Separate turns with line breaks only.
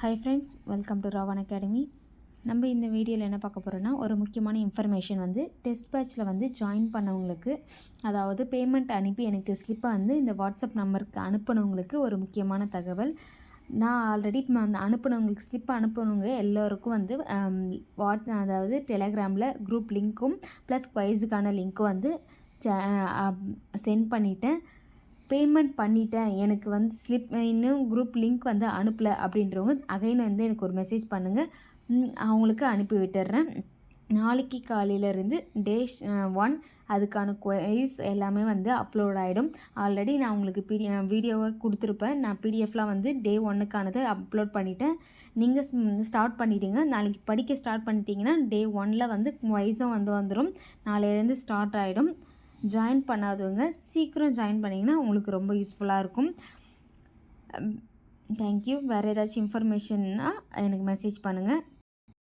Hi friends, welcome to Raavan academy. நம்ம இந்த வீடியோவில் என்ன பார்க்க போகிறோன்னா, ஒரு முக்கியமான இன்ஃபர்மேஷன் வந்து டெஸ்ட் பேட்சில் வந்து ஜாயின் பண்ணவங்களுக்கு, அதாவது பேமெண்ட் அனுப்பி எனக்கு ஸ்லிப்பை வந்து இந்த வாட்ஸ்அப் நம்பருக்கு அனுப்பினவங்களுக்கு ஒரு முக்கியமான தகவல். நான் ஆல்ரெடி அனுப்பினவங்களுக்கு ஸ்லிப் அனுப்பினவங்க எல்லோருக்கும் வந்து அதாவது டெலகிராமில் குரூப் லிங்க்கும் ப்ளஸ் குவைஸுக்கான லிங்க்கும் வந்து சென்ட் பண்ணிட்டேன். பேமெண்ட் பண்ணிட்டேன், எனக்கு வந்து ஸ்லிப் இன்னும் குரூப் லிங்க் வந்து அனுப்பலை அப்படின்றவங்க அகைன் வந்து எனக்கு ஒரு மெசேஜ் பண்ணுங்கள், அவங்களுக்கு அனுப்பி விட்டுடுறேன். நாளைக்கு காலையிலேருந்து டே 1 அதுக்கான குவைஸ் எல்லாமே வந்து அப்லோட் ஆகிடும். ஆல்ரெடி நான் உங்களுக்கு வீடியோவை கொடுத்துருப்பேன். நான் பிடிஎஃப்லாம் வந்து டே 1க்கானது அப்லோட் பண்ணிட்டேன். நீங்கள் ஸ்டார்ட் பண்ணிவிடுங்க. நாளைக்கு படிக்க ஸ்டார்ட் பண்ணிட்டீங்கன்னா டே 1 வந்து குவைஸும் வந்து வந்துடும். நாளையிலேருந்து ஸ்டார்ட் ஆகிடும். ஜாயின் பண்ணாதவங்க சீக்கிரம் ஜாயின் பண்ணிங்கன்னா உங்களுக்கு ரொம்ப யூஸ்ஃபுல்லாக இருக்கும். தேங்க்யூ. வேறு ஏதாச்சும் இன்ஃபர்மேஷன்னா எனக்கு மெசேஜ் பண்ணுங்கள்.